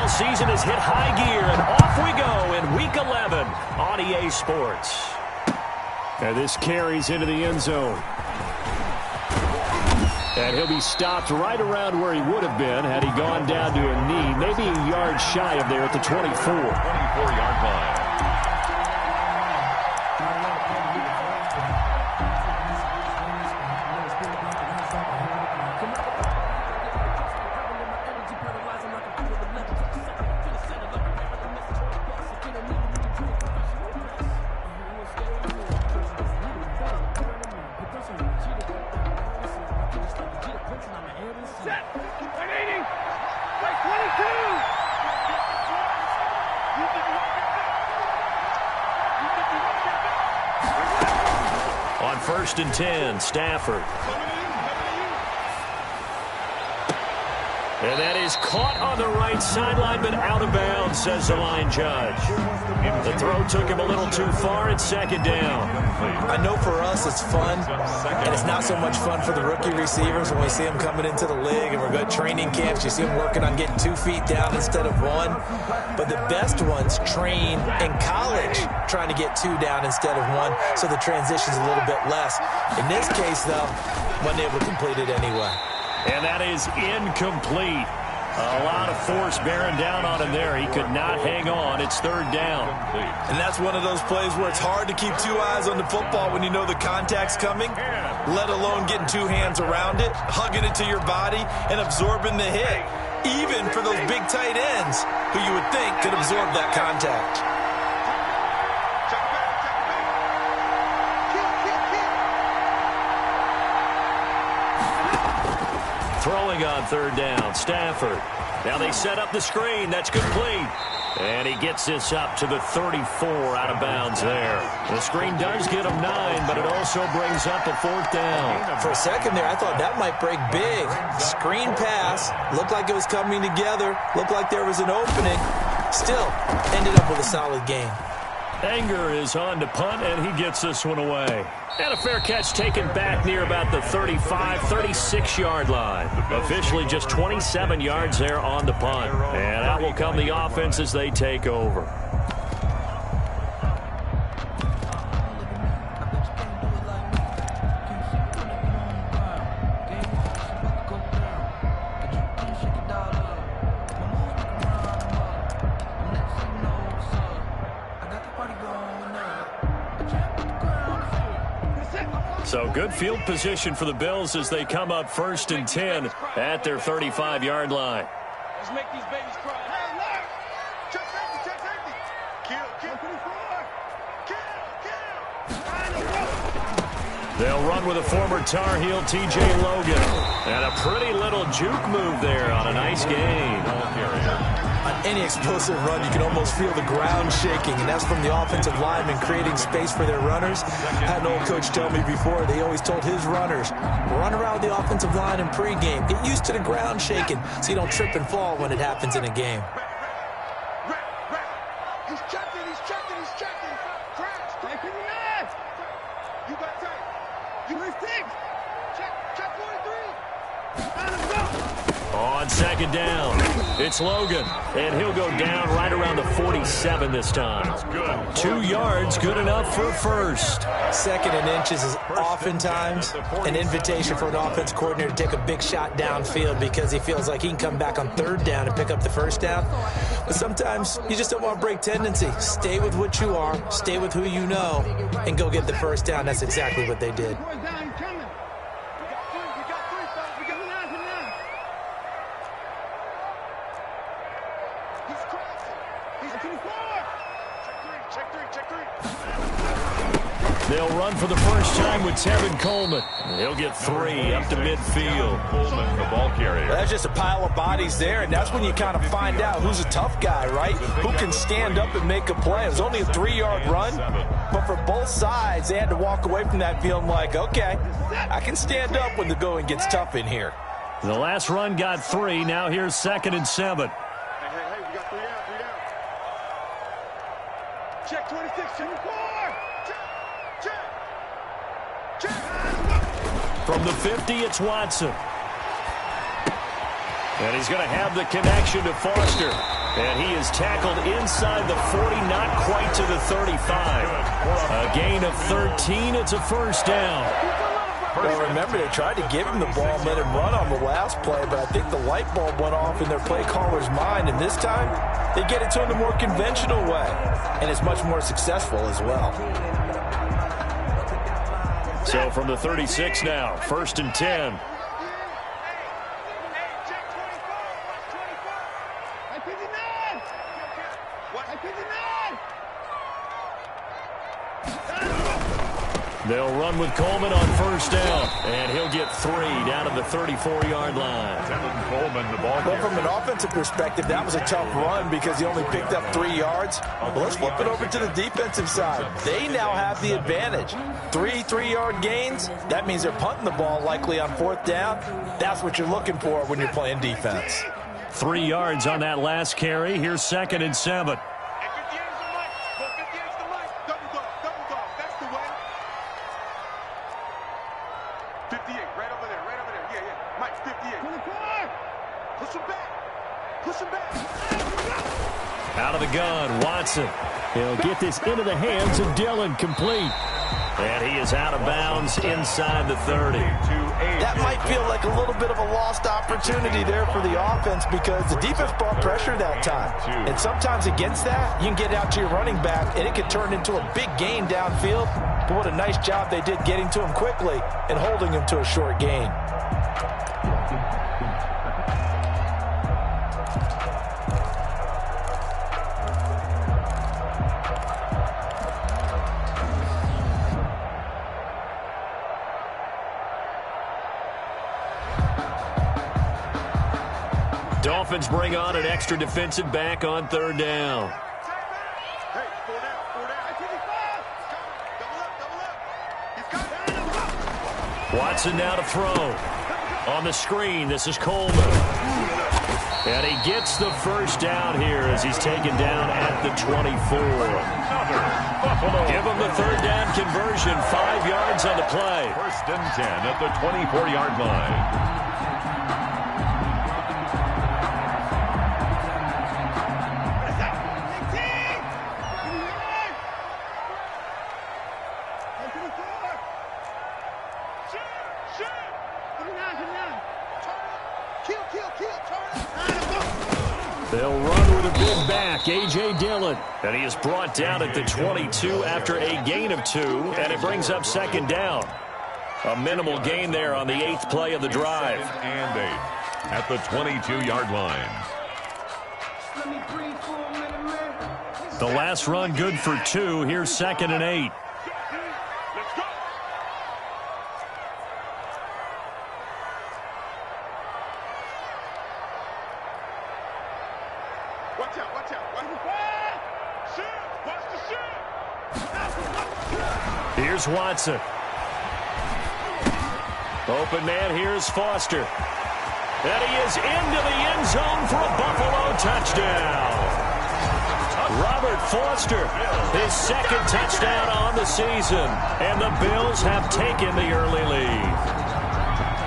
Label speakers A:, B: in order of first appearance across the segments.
A: NFL season has hit high gear, and off we go in Week 11 on EA Sports.
B: And this carries into the end zone. And he'll be stopped right around where he would have been had he gone down to a knee, maybe a yard shy of there at the 24.
C: 24-yard line.
A: On 1st and 10, Stafford. And that is caught on the right sideline, but out of bounds, says the line judge. The throw took him a little too far. It's 2nd down.
D: I know for us it's fun, and it's not so much fun for the rookie receivers when we see them coming into the league and we're good training camps. You see them working on getting 2 feet down instead of 1. But the best ones train in college trying to get 2 down instead of 1, so the transition's a little bit less. In this case, though, wasn't able to complete it anyway.
A: And that is incomplete. A lot of force bearing down on him there. He could not hang on. It's 3rd down.
D: And that's one of those plays where it's hard to keep 2 eyes on the football when you know the contact's coming, let alone getting 2 hands around it, hugging it to your body, and absorbing the hit, even for those big tight ends who you would think could absorb that contact.
A: Throwing on 3rd down, Stafford. Now they set up the screen. That's complete. And he gets this up to the 34 out of bounds there. The screen does get him 9, but it also brings up a 4th down.
D: For a second there, I thought that might break big. Screen pass. Looked like it was coming together. Looked like there was an opening. Still, ended up with a solid game.
A: Anger is on to punt, and he gets this one away. And a fair catch taken back near about the 35, 36-yard line. Officially just 27 yards there on the punt. And out will come the offense as they take over. So good field position for the Bills as they come up 1st and 10 at their 35-yard line.
E: Let's make these babies cry. Hey, look! Check safety, check safety. Kill.
A: They'll run with a former Tar Heel, T.J. Logan. And a pretty little juke move there on a nice gain.
D: On any explosive run, you can almost feel the ground shaking, and that's from the offensive linemen creating space for their runners. I had an old coach tell me before, they always told his runners, run around the offensive line in pregame. Get used to the ground shaking so you don't trip and fall when it happens in a game.
E: He's checking. Crash, taking the knife. You got tape. You hit 6. Check 43. Let's go.
A: On 2nd down, it's Logan, and he'll go down right around the 47 this time. 2 yards, good enough for a first.
D: 2nd and inches is oftentimes an invitation for an offense coordinator to take a big shot downfield because he feels like he can come back on 3rd down and pick up the 1st down. But sometimes you just don't want to break tendency. Stay with what you are, stay with who you know, and go get the 1st down. That's exactly what they did.
A: They'll run for the first time with Tevin Coleman. He'll get 3 up to midfield.
C: Coleman, the ball carrier.
D: That's just a pile of bodies there, and that's when you kind of find out who's a tough guy, right? Who can stand up and make a play. It was only a 3-yard run, but for both sides, they had to walk away from that feeling like, okay, I can stand up when the going gets tough in here.
A: The last run got 3. Now here's 2nd and 7.
E: Hey, we got 3 down. Check 26, 24. Check.
A: From the 50, it's Watson. And he's going to have the connection to Foster. And he is tackled inside the 40, not quite to the 35. A gain of 13. It's a first down.
D: Well, remember, they tried to give him the ball and let him run on the last play, but I think the light bulb went off in their play caller's mind, and this time they get it to him the more conventional way, and it's much more successful as well.
A: So from the 36 now, 1st and 10. They'll run with Coleman on 1st down, and he'll get 3 down at the 34-yard line.
C: Coleman, the ball.
D: Well, from an offensive perspective, that was a tough run because he only picked up 3 yards. Well, let's flip it over to the defensive side. They now have the advantage. 3 3-yard gains. That means they're punting the ball likely on 4th down. That's what you're looking for when you're playing defense.
A: 3 yards on that last carry. Here's 2nd and 7.
E: 58, right over there, yeah, Mike, 58. 24! Push him back,
A: Out of the gun, Watson. He'll get this into the hands of Dillon, complete. And he is out of bounds inside the 30.
D: That might feel like a little bit of a lost opportunity there for the offense because the defense brought pressure that time. And sometimes against that, you can get out to your running back, and it can turn into a big gain downfield. But what a nice job they did getting to him quickly and holding him to a short gain.
A: Dolphins bring on an extra defensive back on 3rd down.
E: Hey, 4 down. Double up.
A: Watson now to throw. On the screen, this is Coleman. And he gets the 1st down here as he's taken down at the 24. Give him the 3rd down conversion, 5 yards on the play.
C: 1st and 10 at the 24-yard line.
A: They'll run with a big back, A.J. Dillon. And he is brought down at the 22 after a gain of 2, and it brings up 2nd down. A minimal gain there on the 8th play of the drive.
C: 2nd and 8 at the 22-yard line.
A: The last run good for 2. Here's 2nd and 8. Here's Watson. Open man, here's Foster. And he is into the end zone for a Buffalo touchdown. Robert Foster, his 2nd touchdown on the season. And the Bills have taken the early lead.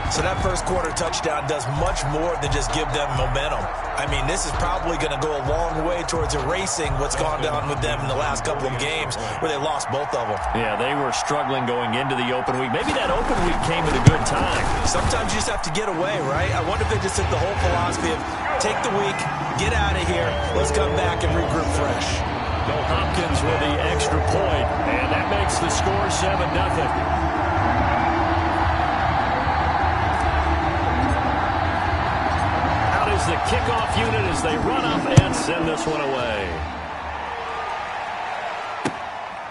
D: So that first quarter touchdown does much more than just give them momentum. I mean, this is probably going to go a long way towards erasing what's gone down with them in the last couple of games where they lost both of them.
A: Yeah, they were struggling going into the open week. Maybe that open week came at a good time.
D: Sometimes you just have to get away, right? I wonder if they just took the whole philosophy of take the week, get out of here, let's come back and regroup fresh.
A: Hopkins with the extra point, and that makes the score 7-0. The kickoff unit as they run up and send this one away.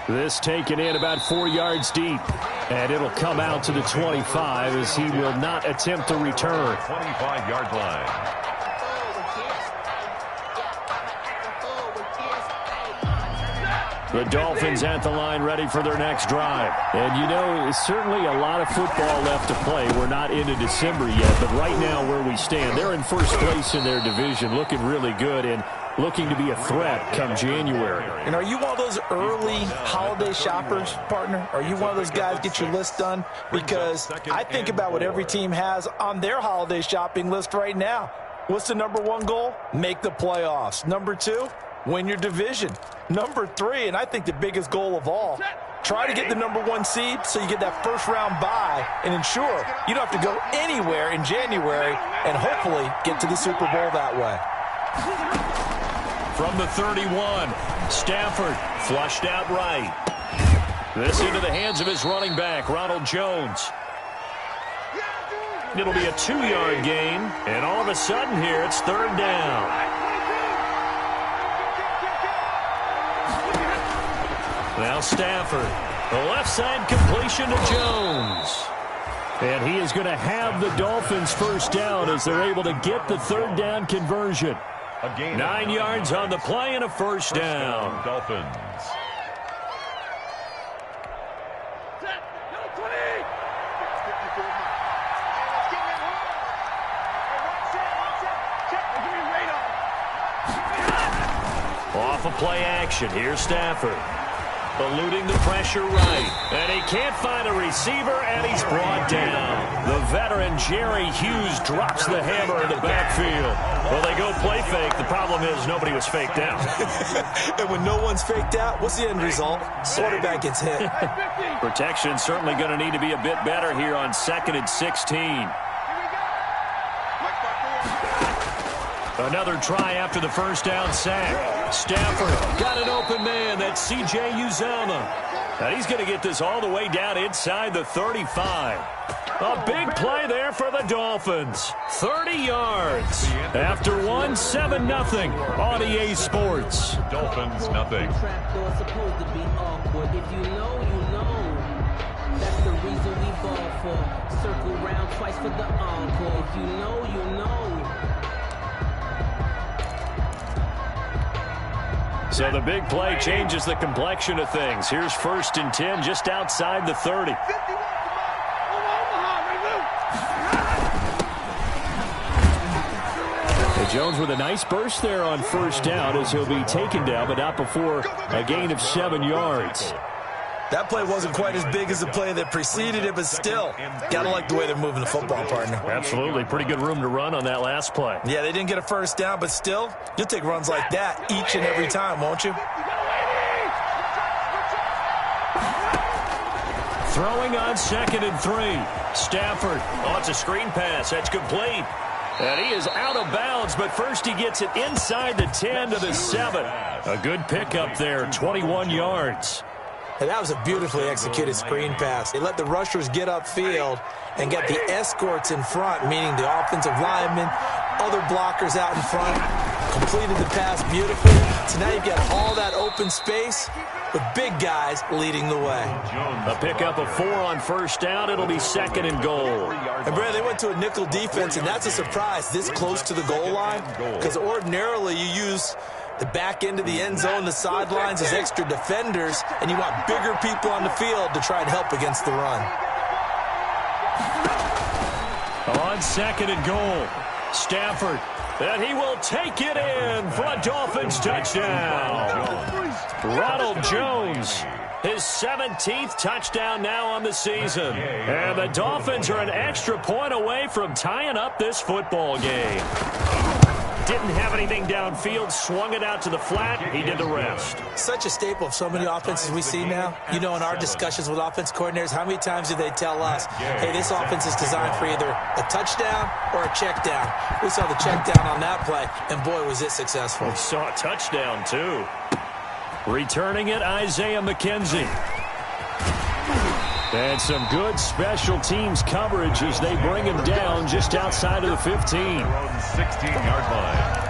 A: This taken in about 4 yards deep, and it'll come out to the 25 as he will not attempt to return.
C: 25-yard line.
A: The Dolphins at the line ready for their next drive. And you know, certainly a lot of football left to play. We're not into December yet, but right now where we stand, they're in first place in their division, looking really good and looking to be a threat come January.
D: And are you one of those early holiday shoppers, partner? Are you one of those guys get your list done? Because I think about what every team has on their holiday shopping list right now. What's the number one goal? Make the playoffs. Number 2, win your division. Number 3, and I think the biggest goal of all, try to get the number 1 seed so you get that first-round bye and ensure you don't have to go anywhere in January and hopefully get to the Super Bowl that way.
A: From the 31, Stafford flushed out right. This into the hands of his running back, Ronald Jones. It'll be a 2-yard gain, and all of a sudden here it's 3rd down. Now Stafford, the left side completion to Jones. And he is going to have the Dolphins first down as they're able to get the 3rd down conversion. 9 yards on the play and a first down.
C: Dolphins.
A: Off of play action. Here's Stafford. Eluding the pressure right. And he can't find a receiver, and he's brought down. The veteran Jerry Hughes drops the hammer in the backfield. Well, they go play fake. The problem is nobody was faked out.
D: And when no one's faked out, what's the end result? Quarterback gets hit.
A: Protection's certainly going to need to be a bit better here on 2nd and 16. Another try after the first down sack. Stafford got an open man. That's C.J. Uzomah. And he's going to get this all the way down inside the 35. A big play there for the Dolphins. 30 yards. After 7-0 on EA Sports.
C: Dolphins, nothing.
F: Supposed to be awkward. If you know, you know. That's the reason we ball for. Circle round twice for the encore. If you know, you know.
A: So the big play changes the complexion of things. Here's 1st and 10 just outside the 30. Jones with a nice burst there on first down as he'll be taken down, but not before a gain of 7 yards.
D: That play wasn't quite as big as the play that preceded it, but still, gotta like the way they're moving the football, partner.
A: Absolutely. Pretty good room to run on that last play.
D: Yeah, they didn't get a first down, but still, you'll take runs like that each and every time, won't you?
A: Throwing on 2nd and 3. Stafford. Oh, it's a screen pass. That's complete. And he is out of bounds, but first he gets it inside the 10 to the 7. A good pickup there, 21 yards.
D: And that was a beautifully executed screen pass. They let the rushers get upfield and get the escorts in front, meaning the offensive linemen, other blockers out in front, completed the pass beautifully. So now you've got all that open space with big guys leading the way.
A: A pickup of 4 on first down. It'll be 2nd and goal.
D: And, Brad, they went to a nickel defense, and that's a surprise this close to the goal line because ordinarily you use the back end of the end zone, the sidelines as extra defenders, and you want bigger people on the field to try and help against the run.
A: On 2nd and goal, Stafford, and he will take it in for a Dolphins touchdown. Ronald Jones, his 17th touchdown now on the season. And the Dolphins are an extra point away from tying up this football game. Didn't have anything downfield, swung it out to the flat. He did the rest.
D: Such a staple of so many offenses we see now. You know, in our discussions with offense coordinators, how many times do they tell us, hey, this offense is designed for either a touchdown or a check down. We saw the check down on that play, and boy, was it successful.
A: We saw a touchdown, too. Returning it, Isaiah McKenzie. And some good special teams coverage as they bring him down just outside of the 15.
C: 16-yard line.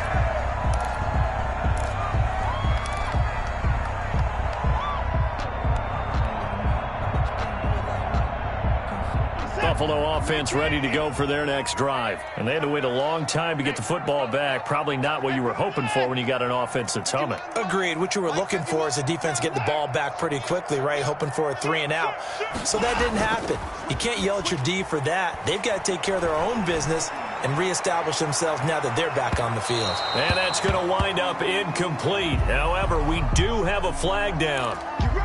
A: Buffalo offense ready to go for their next drive. And they had to wait a long time to get the football back. Probably not what you were hoping for when you got an offense that's humming.
D: Agreed. What you were looking for is the defense getting the ball back pretty quickly, right? Hoping for a 3 and out. So that didn't happen. You can't yell at your D for that. They've got to take care of their own business and reestablish themselves now that they're back on the field.
A: And that's going to wind up incomplete. However, we do have a flag down.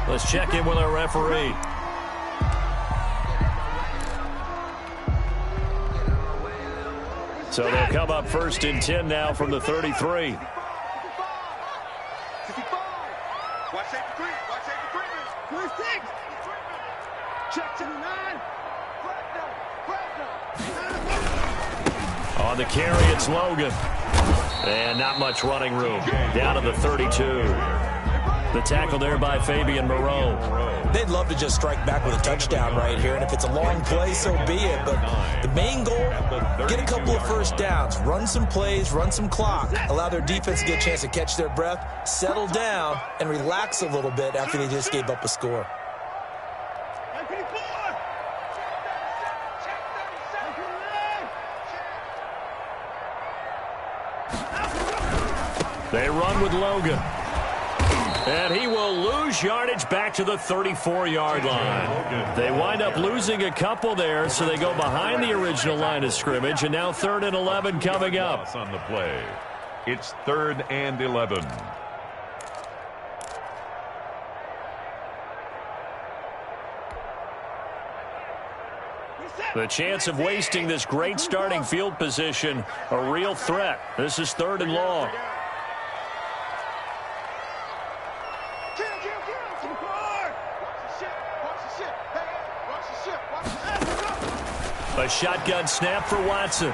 A: Let's check in with our referee. So they'll come up 1st and 10 now from the 33.
E: 65. Watch safety three. Watch safety three. 26. Check to the 9.
A: On the carry, it's Logan. And not much running room. Down to the 32. The tackle there by Fabian Moreau.
D: They'd love to just strike back with a touchdown right here, and if it's a long play, so be it. But the main goal, get a couple of first downs, run some plays, run some clock, allow their defense to get a chance to catch their breath, settle down, and relax a little bit after they just gave up a score.
A: They run with Logan. And he will lose yardage back to the 34-yard line. They wind up losing a couple there, so they go behind the original line of scrimmage, and now 3rd and 11 coming up.
C: On the play. It's 3rd and 11.
A: The chance of wasting this great starting field position, a real threat. This is 3rd and long. A shotgun snap for Watson.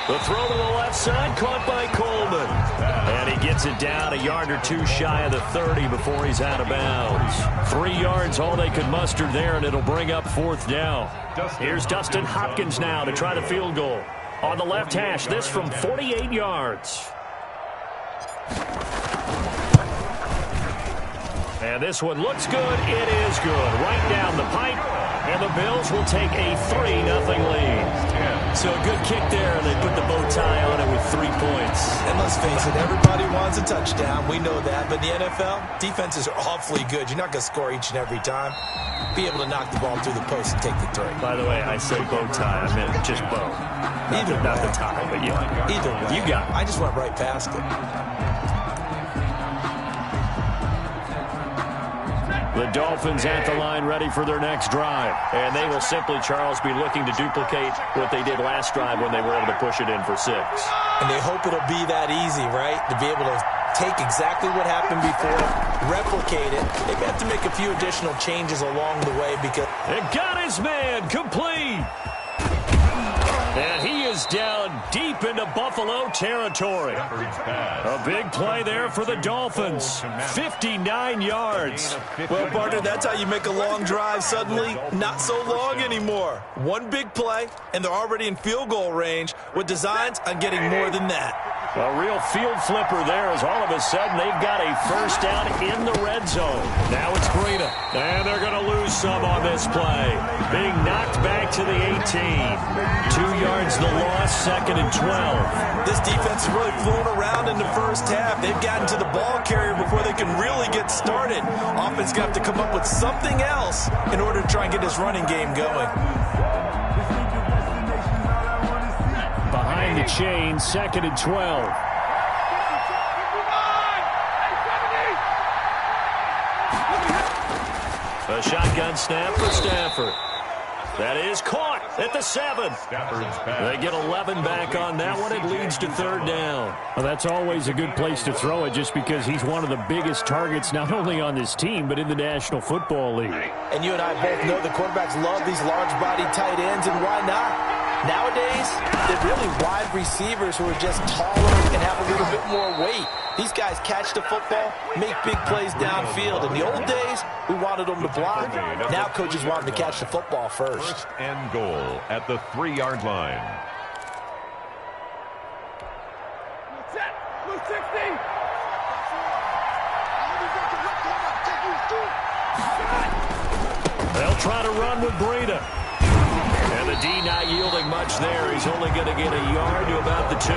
A: The throw to the left side, caught by Coleman. And he gets it down a yard or two shy of the 30 before he's out of bounds. 3 yards, all they could muster there, and it'll bring up 4th down. Here's Dustin Hopkins now to try the field goal. On the left hash, this from 48 yards. And this one looks good. It is good. Right down the pipe. And the Bills will take a 3-0 lead. So a good kick there, and they put the bow tie on it with 3 points.
D: And let's face it, everybody wants a touchdown. We know that. But in the NFL, defenses are awfully good. You're not going to score each and every time. Be able to knock the ball through the post and take the 3.
A: By the way, I said bow tie. I meant just bow. Not the tie, but yeah.
D: Either way.
A: You got it.
D: I just went right past it.
A: The Dolphins at the line ready for their next drive. And they will simply, Charles, be looking to duplicate what they did last drive when they were able to push it in for 6.
D: And they hope it'll be that easy, right? To be able to take exactly what happened before, replicate it. They may have to make a few additional changes along the way because...
A: It got his man complete. And he is down deep into Buffalo territory. A big play there for the Dolphins. 59 yards.
D: Well, partner, that's how you make a long drive suddenly not so long anymore. One big play, and they're already in field goal range with designs on getting more than that.
A: A real field flipper there as all of a sudden they've got a first down in the red zone. Now it's Breida. And they're going to lose some on this play. Being knocked back to the 18. 2 yards the loss, 2nd and 12.
D: This defense is really flown around in the first half. They've gotten to the ball carrier before they can really get started. Offense going to have to come up with something else in order to try and get this running game going.
A: Behind the chain, 2nd and 12. A shotgun snap for Stafford. That is caught at the 7. They get 11 back on that one. It leads to 3rd down.
B: Well, that's always a good place to throw it just because he's one of the biggest targets not only on this team but in the National Football League.
D: And you and I both know the quarterbacks love these large-bodied tight ends, and why not? Nowadays, they're really wide receivers who are just taller and have a little bit more weight. These guys catch the football, make big plays downfield. In the old days, we wanted them to block. Now coaches want them to catch the football first.
C: 1st and goal at the 3-yard line.
A: They'll try to run with Breida. And the D not yielding much there. He's only going to get a yard to about the 2.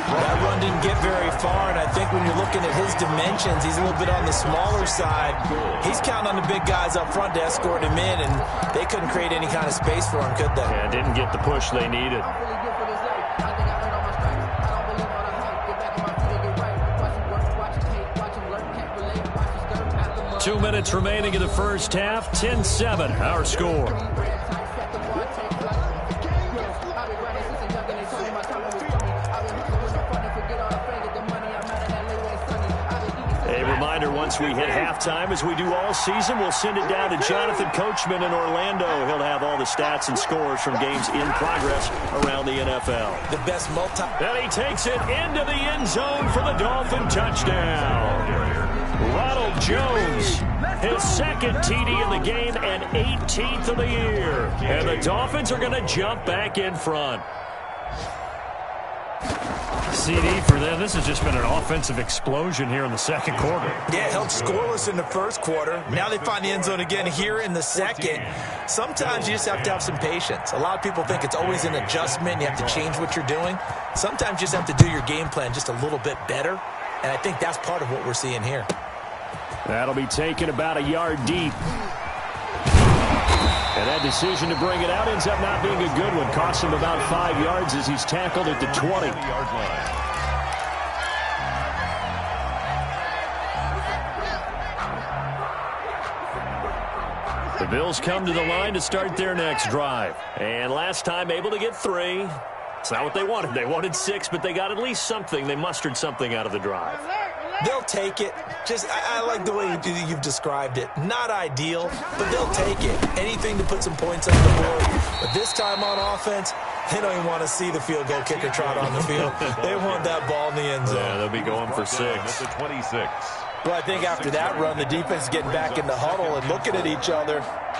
D: That run didn't get very far, and I think when you're looking at his dimensions, he's a little bit on the smaller side. He's counting on the big guys up front to escort him in, and they couldn't create any kind of space for him, could they?
A: Yeah, didn't get the push they needed. 2 minutes remaining in the first half. 10-7, our score. reminder, once we hit halftime, as we do all season, we'll send it down to Jonathan Coachman in Orlando. He'll have all the stats and scores from games in progress around the NFL.
D: The best
A: And he takes it into the end zone for the Dolphin touchdown. Ronald Jones, his second TD in the game and 18th of the year. And the Dolphins are going to jump back in front.
B: CD for them. This has just been an offensive explosion here in the second quarter.
D: Yeah, held scoreless in the first quarter. Now they find the end zone again here in the second. Sometimes you just have to have some patience. A lot of people think it's always an adjustment. You have to change what you're doing. Sometimes you just have to do your game plan just a little bit better. And I think that's part of what we're seeing here.
B: That'll be taken about a yard deep. And that decision to bring it out ends up not being a good one. Costs him about 5 yards as he's tackled at the 20.
A: The Bills come to the line to start their next drive. And last time able to get 3. It's not what they wanted. They wanted 6, but they got at least something. They mustered something out of the drive.
D: They'll take it. I like the way you've described it. Not ideal, but they'll take it. Anything to put some points on the board. But this time on offense, they don't even want to see the field goal kicker trot on the field. They want that ball in the end zone.
A: Yeah, they'll be going for 6.
C: At the 26.
D: Well, I think after that run, the defense is getting back in the huddle and looking at each other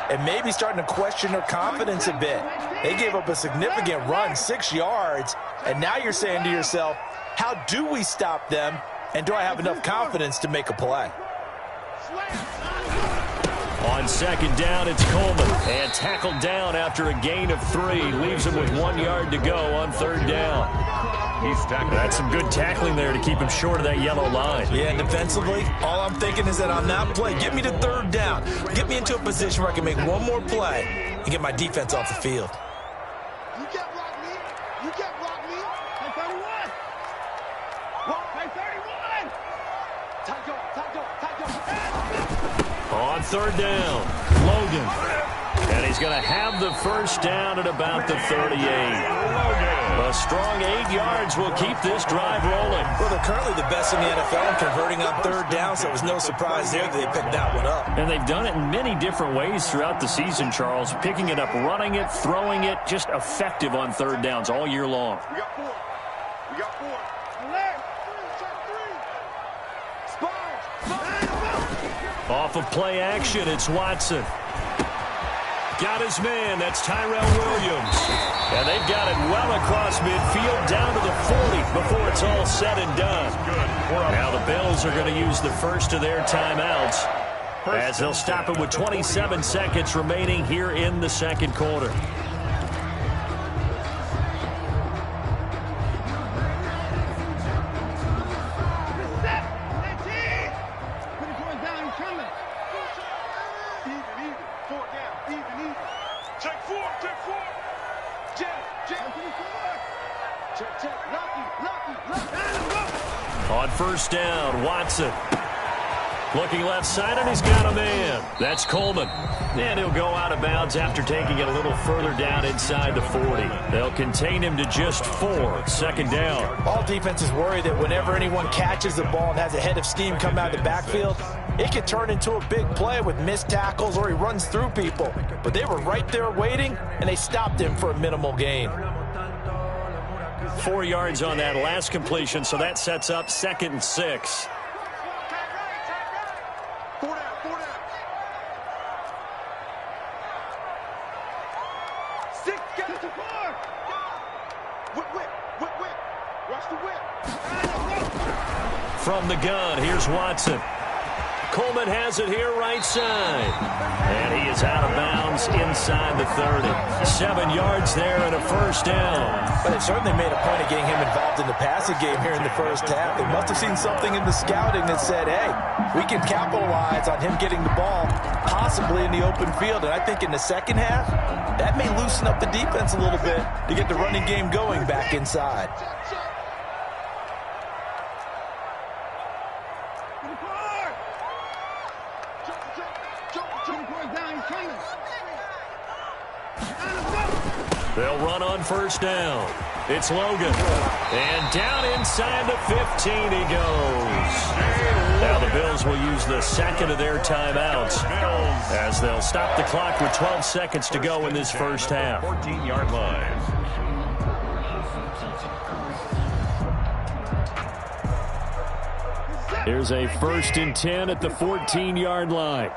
D: and maybe starting to question their confidence a bit. They gave up a significant run, 6 yards, and now you're saying to yourself, how do we stop them, and do I have enough confidence to make a play?
A: On second down, it's Coleman. And tackled down after a gain of 3. Leaves him with 1 yard to go on third down.
C: He's tackled.
A: That's some good tackling there to keep him short of that yellow line.
D: Yeah, and defensively, all I'm thinking is that on that play, get me to third down. Get me into a position where I can make one more play and get my defense off the field.
E: You can't block me. You can't block me. Play 31. Play 31. Tight go.
A: On third down, Logan. And he's going to have the first down at about the 38. A strong 8 yards will keep this drive rolling.
D: Well, they're currently the best in the NFL in converting on third down, so it was no surprise there that they picked that one up.
A: And they've done it in many different ways throughout the season, Charles. Picking it up, running it, throwing it, just effective on third downs all year long.
E: We got 4. We got 4. Alert. Check 3. Spy.
A: Off of play action, it's Watson. Got his man. That's Tyrell Williams. And they've got it well across midfield down to the 40 before it's all said and done. Now the Bills are going to use the first of their timeouts as they'll stop it with 27 seconds remaining here in the second quarter. On first down, Watson. Looking left side, and he's got a man. That's Coleman. And he'll go out of bounds after taking it a little further down inside the 40. They'll contain him to just 4. Second down.
D: All defenses worry that whenever anyone catches the ball and has a head of steam come out of the backfield, it could turn into a big play with missed tackles or he runs through people. But they were right there waiting, and they stopped him for a minimal gain.
A: 4 yards on that last completion, so that sets up 2nd and 6.
E: 4 down. 6, get it to 4. Whip. Watch the whip.
A: From the gun, here's Watson. Coleman has it here right side. And he is out of bounds inside the 30. 7 yards there and a first down.
D: But it certainly made a point of getting him involved in the passing game here in the first half. They must have seen something in the scouting that said, hey, we can capitalize on him getting the ball, possibly in the open field. And I think in the second half, that may loosen up the defense a little bit to get the running game going back inside.
A: They'll run on first down. It's Logan. And down inside the 15 he goes. Now the Bills will use the second of their timeouts as they'll stop the clock with 12 seconds to go in this first half.
C: 14-yard line.
B: Here's a 1st and 10 at the 14-yard line.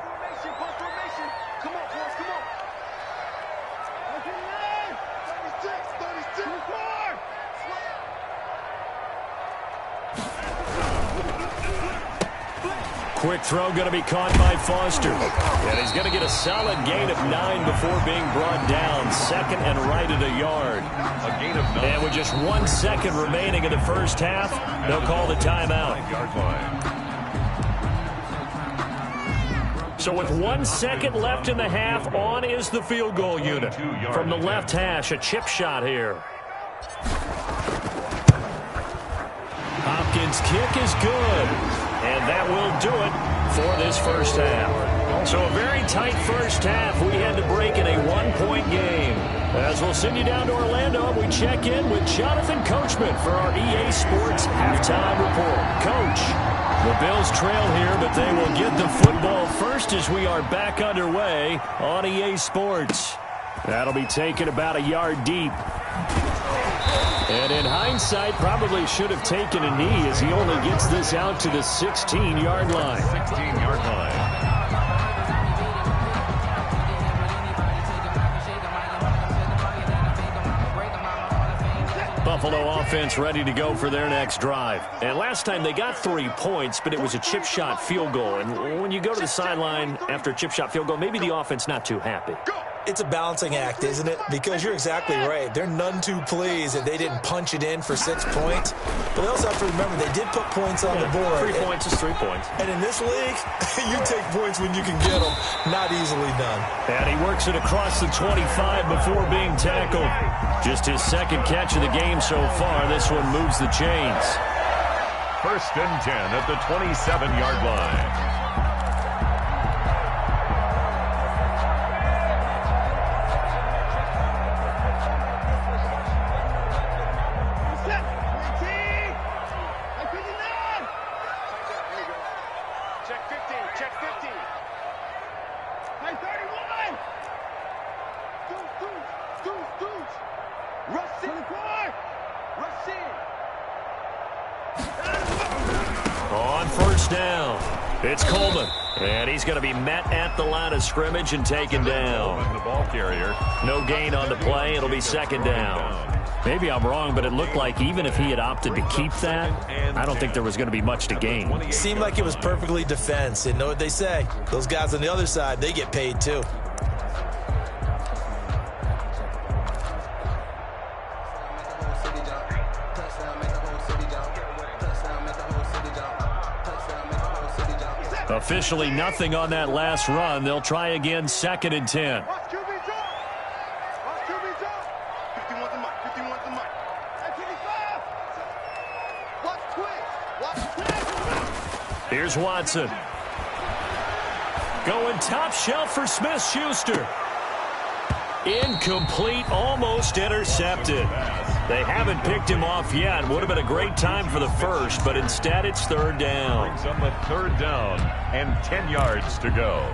A: Quick throw going to be caught by Foster. And he's going to get a solid gain of 9 before being brought down. Second and right at a yard.
C: A gain of 9.
A: And with just 1 second remaining in the first half, they'll call the timeout.
C: 9-yard line.
A: So with 1 second left in the half, on is the field goal unit. From the left hash, a chip shot here. Hopkins' kick is good. And that will do it for this first half. So a very tight first half. We had to break in a 1-point game. As we'll send you down to Orlando, we check in with Jonathan Coachman for our EA Sports Halftime Report. Coach, the Bills trail here, but they will get the football first as we are back underway on EA Sports. That'll be taken about a yard deep. And in hindsight, probably should have taken a knee as he only gets this out to the 16-yard line.
C: 16-yard line.
A: Buffalo offense ready to go for their next drive. And last time they got 3 points, but it was a chip shot field goal. And when you go to the sideline after a chip shot field goal, maybe the offense not too happy.
D: It's a balancing act, isn't it? Because you're exactly right. They're none too pleased that they didn't punch it in for 6 points. But they also have to remember they did put points on the board.
A: 3 points is 3 points.
D: And in this league, you take points when you can get them. Not easily done.
A: And he works it across the 25 before being tackled. Just his second catch of the game so far. This one moves the chains.
C: 1st and 10 at the 27-yard line.
A: On first down, it's Coleman. And he's going to be met at the line of scrimmage and taken down.
C: The ball carrier.
A: No gain on the play. It'll be second down. Maybe I'm wrong, but it looked like even if he had opted to keep that, I don't think there was going to be much to gain.
D: Seemed like it was perfectly defense. And know what they say? Those guys on the other side, they get paid too.
A: Officially nothing on that last run. They'll try again, 2nd and 10. Here's Watson. Going top shelf for Smith-Schuster. Incomplete, almost intercepted. They haven't picked him off yet. Would have been a great time for the first, but instead it's 3rd down.
C: Brings up a 3rd down and 10 yards to go.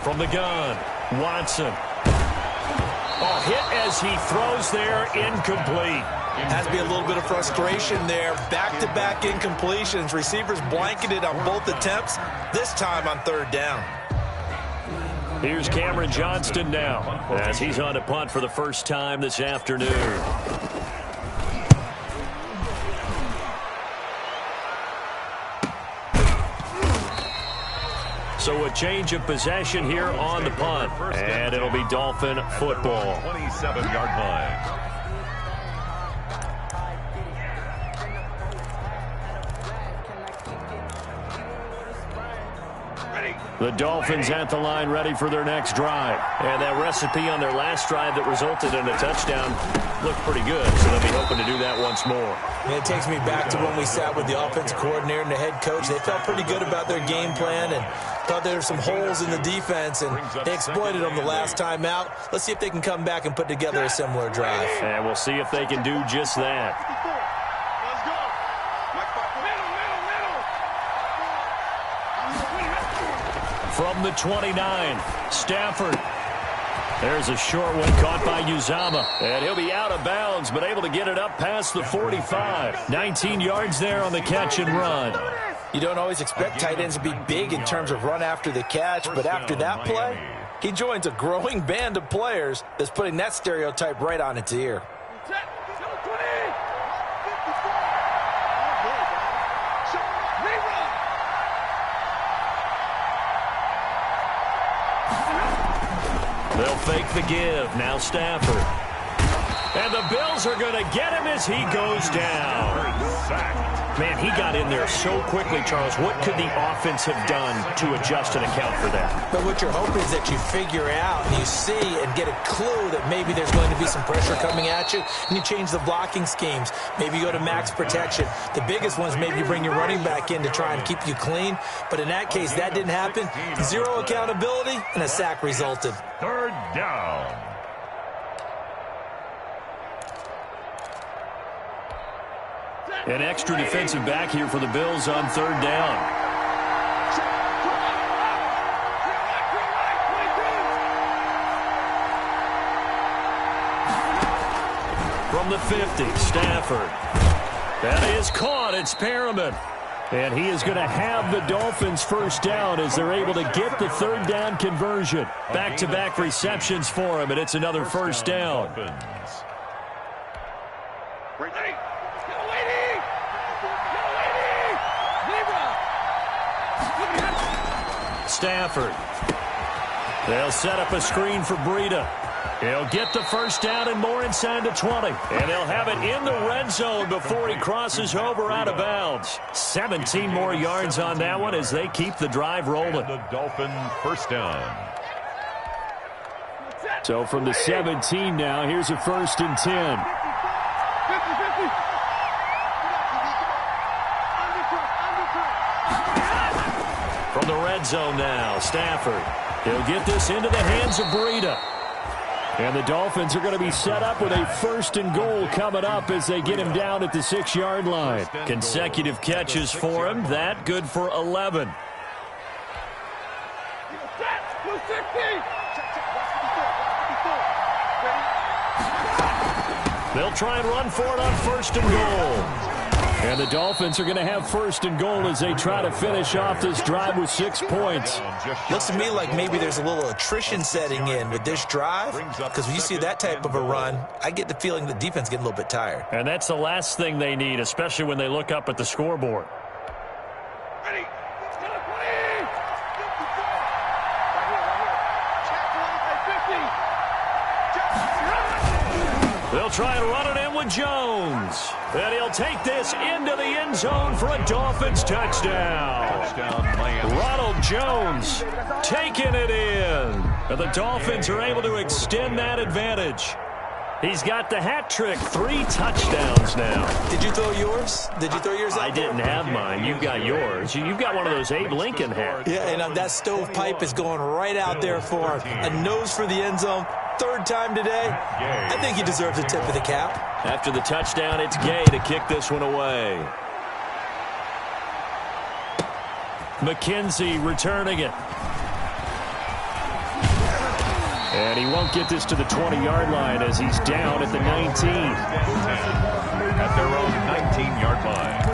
A: From the gun, Watson. Oh, hit as he throws there, incomplete.
D: Has to be a little bit of frustration there. Back-to-back incompletions. Receivers blanketed on both attempts, this time on 3rd down.
A: Here's Cameron Johnston now, as he's on to punt for the first time this afternoon. So a change of possession here on the punt, and it'll be Dolphin football.
C: 27-yard line.
B: The Dolphins at the line ready for their next drive.
A: And that recipe on their last drive that resulted in a touchdown looked pretty good, so they'll be hoping to do that once more.
D: And it takes me back to when we sat with the offensive coordinator and the head coach. They felt pretty good about their game plan and thought there were some holes in the defense, and they exploited them the last time out. Let's see if they can come back and put together a similar drive.
B: And we'll see if they can do just that.
E: Let's go.
B: From the 29, Stafford. There's a short one caught by Uzama. And he'll be out of bounds, but able to get it up past the 45. 19 yards there on the catch and run.
D: You don't always expect tight ends to be big in terms of run after the catch, but after that play, he joins a growing band of players that's putting that stereotype right on its ear.
B: They'll fake the give. Now Stafford. And the Bills are going to get him as he goes down.
A: Man, he got in there so quickly, Charles. What could the offense have done to adjust and account for that?
D: But what you're hoping is that you figure out and you see and get a clue that maybe there's going to be some pressure coming at you, and you change the blocking schemes. Maybe you go to max protection. The biggest ones, maybe you bring your running back in to try and keep you clean. But in that case, that didn't happen. Zero accountability, and a sack resulted.
C: Third down.
B: An extra defensive back here for the Bills on third down. From the 50, Stafford. That is caught. It's Perriman. And he is going to have the Dolphins first down as they're able to get the third down conversion. Back-to-back receptions for him, and it's another first down. Stafford. They'll set up a screen for Breida. He'll get the first down and more inside the 20. And they'll have it in the red zone before he crosses over out of bounds. 17 more yards on that one as they keep the drive rolling.
C: And the Dolphin first down.
B: So from the 17 now, here's a 1st and 10. From the red zone now, Stafford. He'll get this into the hands of Breida. And the Dolphins are going to be set up with a 1st and goal coming up as they get him down at the 6-yard line. Consecutive catches for him. That good for 11. They'll try and run for it on 1st and goal. And the Dolphins are going to have 1st and goal as they try to finish off this drive with 6 points.
D: Looks to me like maybe there's a little attrition setting in with this drive, because when you see that type of a run, I get the feeling the defense getting a little bit tired.
B: And that's the last thing they need, especially when they look up at the scoreboard.
E: Ready.
B: They'll try and run it in with Jones. And he'll take this into the end zone for a Dolphins touchdown. Ronald Jones taking it in. And the Dolphins are able to extend that advantage. He's got the hat trick, 3 touchdowns now.
D: Did you throw yours? Did you throw yours out?
B: I didn't have mine. You've got yours. You've got one of those Abe Lincoln hats.
D: Yeah, and that stovepipe is going right out there for him. A nose for the end zone. 3rd time today. I think he deserves a tip of the cap.
B: After the touchdown, it's Gay to kick this one away. McKenzie returning it. And he won't get this to the 20-yard line as he's down at the 19.
C: At their own 19-yard line.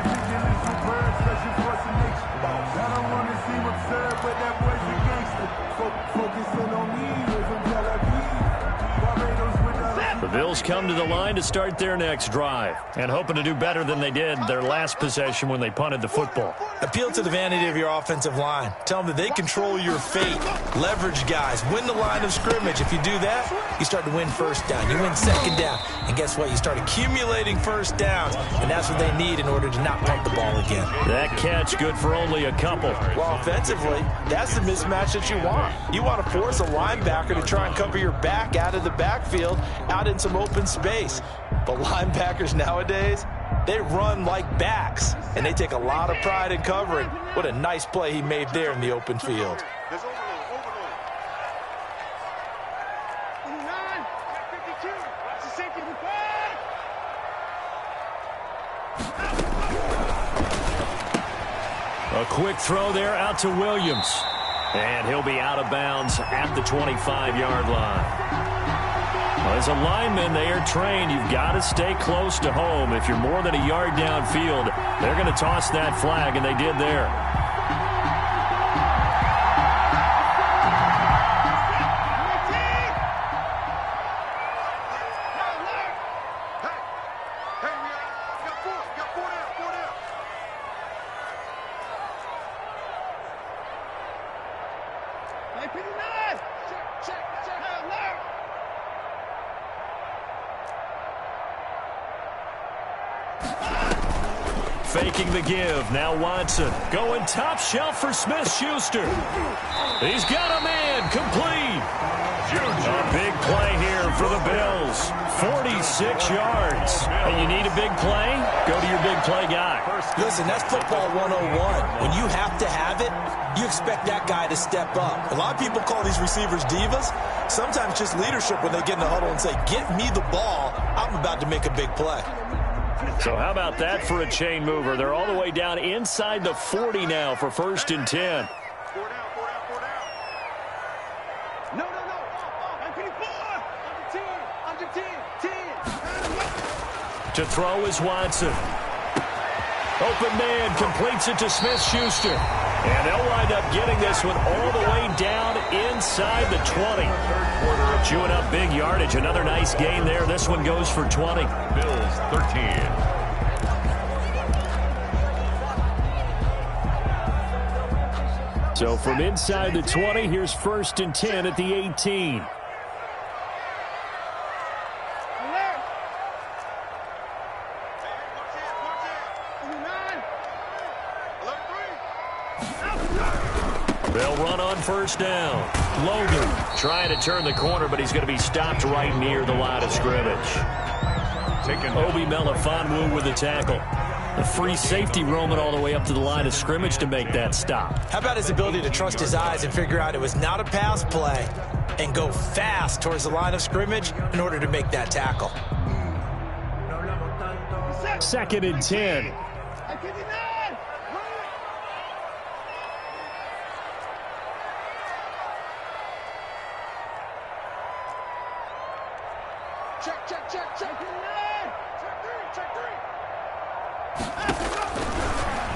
B: The Bills
A: Bills come to the line to start their next drive and hoping to do better than they did their last possession when they punted the football.
D: Appeal to the vanity of your offensive line. Tell them that they control your fate. Leverage guys. Win the line of scrimmage. If you do that, you start to win first down. You win second down. And guess what? You start accumulating first downs. And that's what they need in order to not punt the ball again.
A: That catch good for only a couple.
D: Well, offensively, that's the mismatch that you want. You want to force a linebacker to try and cover your back out of the backfield, out in some open space. But linebackers nowadays, they run like backs, and they take a lot of pride in covering. What a nice play he made there in the open field.
A: A quick throw there out to Williams. And he'll be out of bounds at the 25-yard line. As a lineman, they are trained. You've got to stay close to home. If you're more than a yard downfield, they're going to toss that flag, and they did there. Faking the give. Now Watson going top shelf for Smith-Schuster. He's got a man complete. A big play here for the Bills. 46 yards. And you need a big play? Go to your big play guy.
D: Listen, that's football 101. When you have to have it, you expect that guy to step up. A lot of people call these receivers divas. Sometimes just leadership when they get in the huddle and say, get me the ball. I'm about to make a big play.
A: So how about that for a chain mover? They're all the way down inside the 40 now for 1st and 10. To throw is Watson. Open man completes it to Smith-Schuster. And they'll wind up getting this one all the way down inside the 20. Chewing up big yardage. Another nice gain there. This one goes for 20.
C: Bills 13.
A: So from inside the 20, here's 1st and 10 at the 18. They'll run on 1st down. Logan trying to turn the corner, but he's going to be stopped right near the line of scrimmage. Obi Melifonwu with the tackle. The free safety roaming all the way up to the line of scrimmage to make that stop.
D: How about his ability to trust his eyes and figure out it was not a pass play and go fast towards the line of scrimmage in order to make that tackle.
A: 2nd and 10.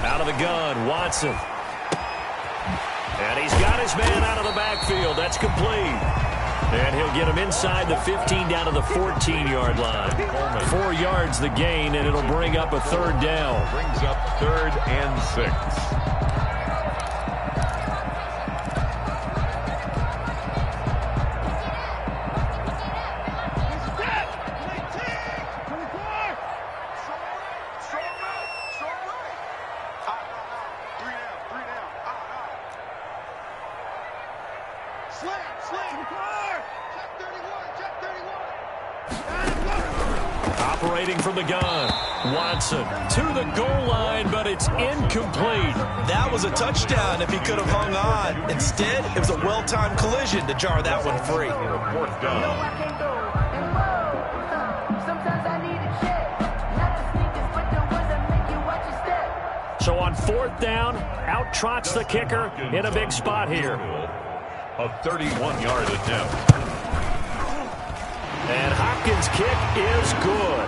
A: Out of the gun, Watson. And he's got his man out of the backfield. That's complete. And he'll get him inside the 15 down to the 14-yard line. 4 yards the gain, and it'll bring up a 3rd down.
C: Brings up 3rd and 6.
A: Operating from the gun. Watson to the goal line, but it's incomplete.
D: That was a touchdown if he could have hung on. Instead, it was a well-timed collision to jar that one free.
C: 4th down.
A: So on 4th down, out trots the kicker in a big spot here.
C: A 31-yard attempt.
A: And Hopkins' kick is good.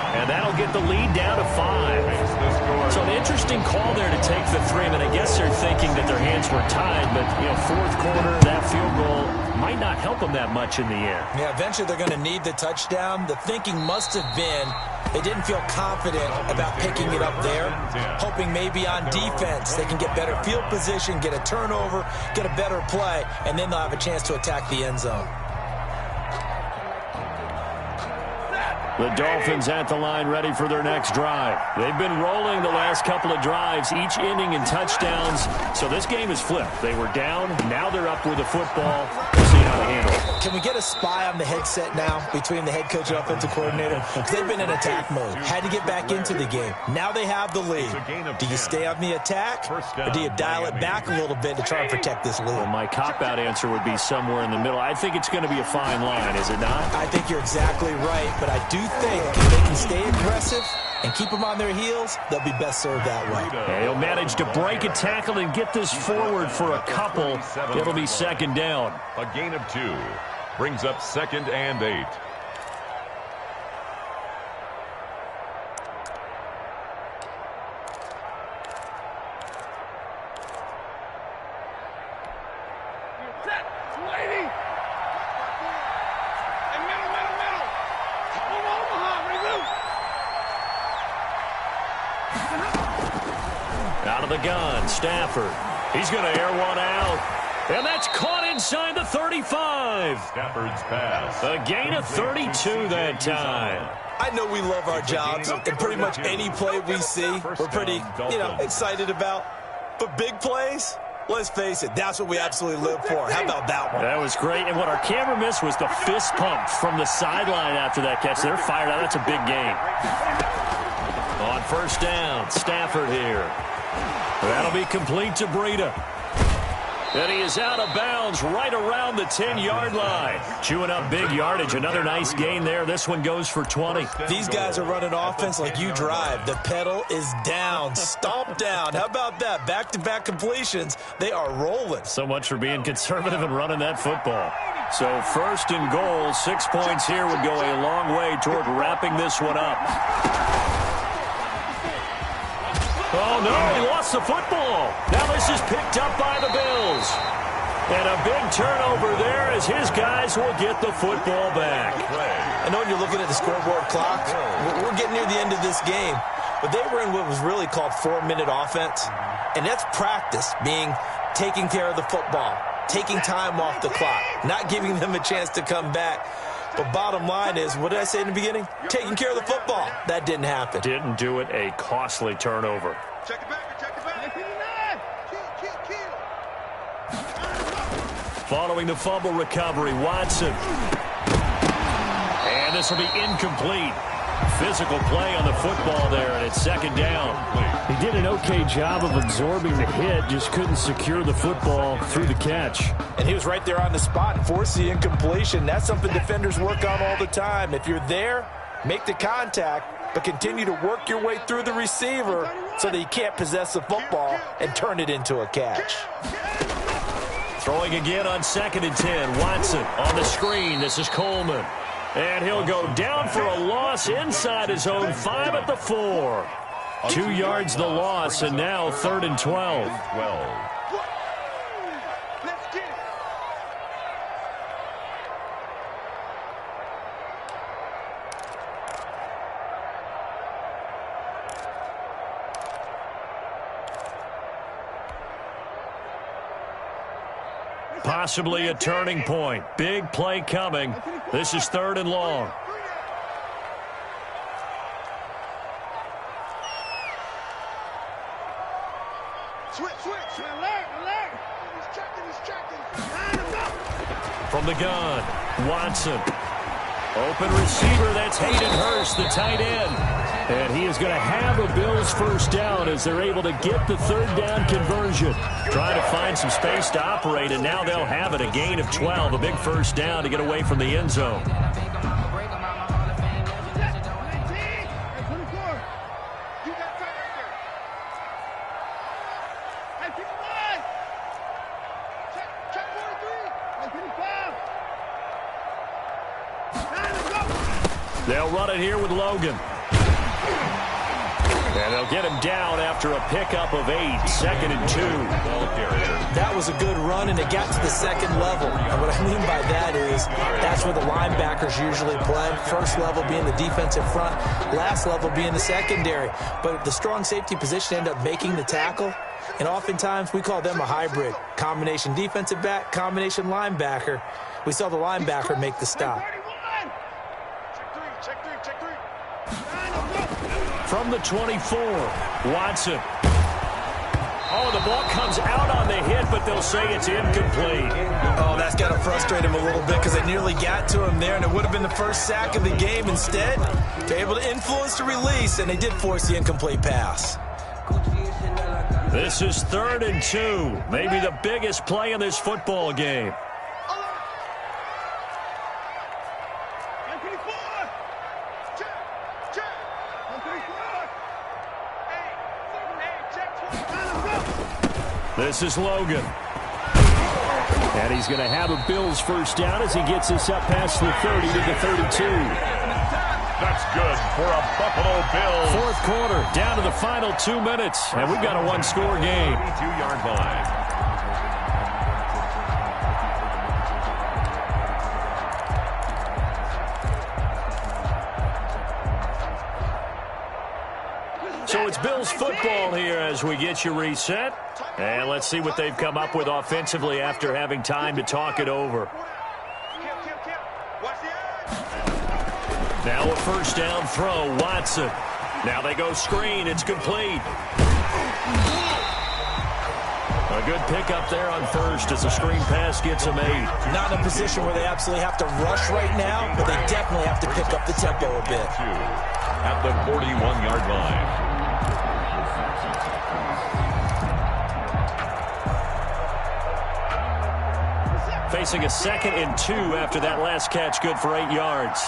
A: And that'll get the lead down to 5. So an interesting call there to take the 3. I mean, I guess they're thinking that their hands were tied, but, fourth quarter, that field goal might not help them that much in the end.
D: Yeah, eventually they're going to need the touchdown. The thinking must have been they didn't feel confident about picking it up there, hoping maybe on defense they can get better field position, get a turnover, get a better play, and then they'll have a chance to attack the end zone.
A: The Dolphins at the line ready for their next drive. They've been rolling the last couple of drives, each inning in touchdowns. So this game is flipped. They were down. Now they're up with the football. We'll see how they handle it.
D: Can we get a spy on the headset now between the head coach and offensive coordinator? Because they've been in attack mode. Had to get back into the game. Now they have the lead. Do you stay on the attack, or do you dial it back a little bit to try and protect this lead?
A: Well, my cop-out answer would be somewhere in the middle. I think it's going to be a fine line, is it not?
D: I think you're exactly right, but I do think if they can stay aggressive and keep them on their heels, they'll be best served that way.
A: And he'll manage to break a tackle and get this forward for a couple. It'll be second down.
C: A gain of 2 brings up 2nd and 8.
A: Out of the gun, Stafford. He's going to air one out. And that's caught inside the 35.
C: Stafford's pass.
A: A gain of 32 that time.
D: I know we love our jobs, and pretty much any play we see, we're pretty, excited about. But big plays, let's face it, that's what we absolutely live for. How about that one?
A: That was great. And what our camera missed was the fist pump from the sideline after that catch. They're fired out. That's a big game. On first down, Stafford here. That'll be complete to Breida. And he is out of bounds right around the 10-yard line. Chewing up big yardage. Another nice gain there. This one goes for 20.
D: These guys are running offense like you drive. The pedal is down, stomp down. How about that? Back-to-back completions. They are rolling.
A: So much for being conservative and running that football. So first and goal, 6 points here would go a long way toward wrapping this one up. Oh, no, he lost the football. Now this is picked up by the Bills. And a big turnover there as his guys will get the football back.
D: I know when you're looking at the scoreboard clock, we're getting near the end of this game, but they were in what was really called 4-minute offense. And that's practice, being taking care of the football, taking time off the clock, not giving them a chance to come back. But bottom line is, what did I say in the beginning? Taking care of the football. That didn't happen.
A: Didn't do it. A costly turnover.
E: Check it back, check it back. Kill.
A: Following the fumble recovery, Watson. And this will be incomplete. Physical play on the football there, and it's second down. He did an okay job of absorbing the hit, just couldn't secure the football through the catch.
D: And he was right there on the spot and forced the incompletion. That's something defenders work on all the time. If you're there, make the contact, but continue to work your way through the receiver so that he can't possess the football and turn it into a catch.
A: Throwing again on 2nd and 10. Watson on the screen. This is Coleman. And he'll go down for a loss inside his own 5 at the 4. 2 yards the loss, and now 3rd and 12.
E: Let's get it.
A: Possibly a turning point. Big play coming. This is 3rd and long.
E: Switch. Alert. He's checking. Line him up.
A: From the gun, Watson. Open receiver, that's Hayden Hurst, the tight end. And he is going to have a Bills first down as they're able to get the 3rd down conversion. Trying to find some space to operate, and now they'll have it. A gain of 12, a big first down to get away from the end zone. They'll run it here with Logan. And they'll get him down after a pickup of 8, 2nd and 2.
D: That was a good run, and it got to the second level. And what I mean by that is that's where the linebackers usually play. First level being the defensive front, last level being the secondary. But the strong safety position ended up making the tackle. And oftentimes we call them a hybrid. Combination defensive back, combination linebacker. We saw the linebacker make the stop.
A: From the 24, Watson. Oh, the ball comes out on the hit, but they'll say it's incomplete.
D: Oh, that's got to frustrate him a little bit because they nearly got to him there, and it would have been the first sack of the game. Instead, they're able to influence the release, and they did force the incomplete pass.
A: This is 3rd and 2, maybe the biggest play in this football game. This is Logan. And he's going to have a Bills first down as he gets us up past the 30 to the 32.
C: That's good for a Buffalo Bills.
A: 4th quarter, down to the final 2 minutes. And we've got a one-score game.
C: 22-yard line.
A: So it's Bills football here as we get you reset. And let's see what they've come up with offensively after having time to talk it over. Now a first down throw, Watson. Now they go screen, it's complete. A good pickup there on first as the screen pass gets them 8.
D: Not in a position where they absolutely have to rush right now, but they definitely have to pick up the tempo a bit.
C: At the 41-yard line.
A: Facing a 2nd and 2 after that last catch, good for 8 yards.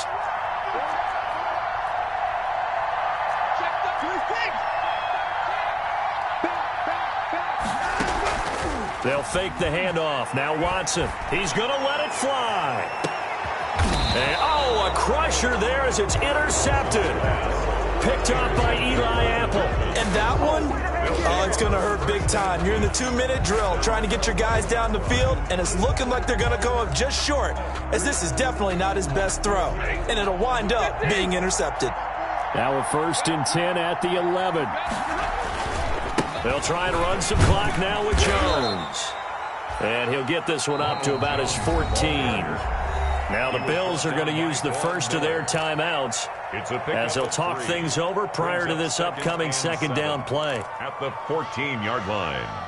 A: They'll fake the handoff. Now Watson. He's going to let it fly. And, oh, a crusher there as it's intercepted. Picked up by Eli Apple.
D: And that one, oh, it's going to hurt big time. You're in the 2-minute drill trying to get your guys down the field, and it's looking like they're going to go up just short, as this is definitely not his best throw. And it'll wind up being intercepted.
A: Now a 1st and 10 at the 11. They'll try and run some clock now with Jones. And he'll get this one up to about his 14. Now the Bills are going to use the first of their timeouts as they'll talk things over prior to this upcoming 2nd down play.
C: At the 14-yard line.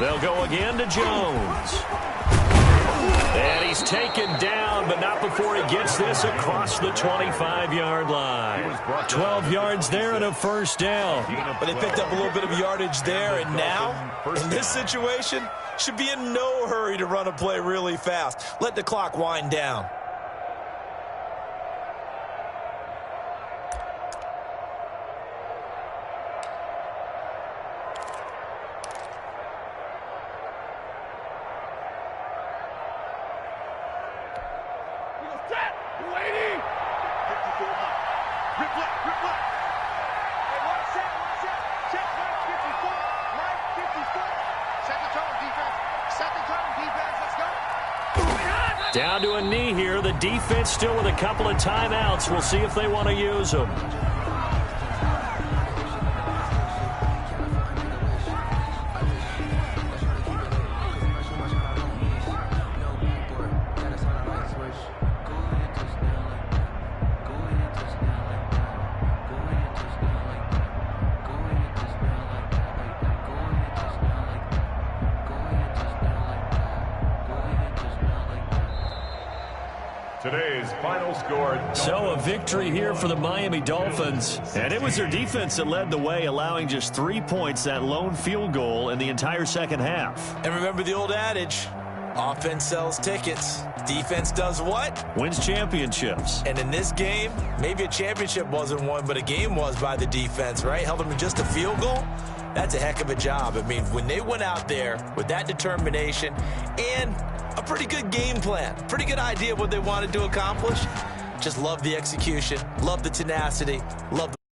A: They'll go again to Jones. And he's taken down, but not before he gets this across the 25-yard line. 12 yards there and a first down.
D: But they picked up a little bit of yardage there, and now, in this situation, should be in no hurry to run a play really fast. Let the clock wind down.
A: Down to a knee here. The defense still with a couple of timeouts. We'll see if they want to use them.
C: Today's final score.
A: So a victory here for the Miami Dolphins. And it was their defense that led the way, allowing just 3 points, that lone field goal in the entire second half.
D: And remember the old adage, Offense sells tickets. Defense does what?
A: Wins championships.
D: And in this game, maybe a championship wasn't won, but a game was by the defense, right? Held them to just a field goal. That's a heck of a job. I mean, when they went out there with that determination and a pretty good game plan, pretty good idea of what they wanted to accomplish, just love the execution, love the tenacity, love the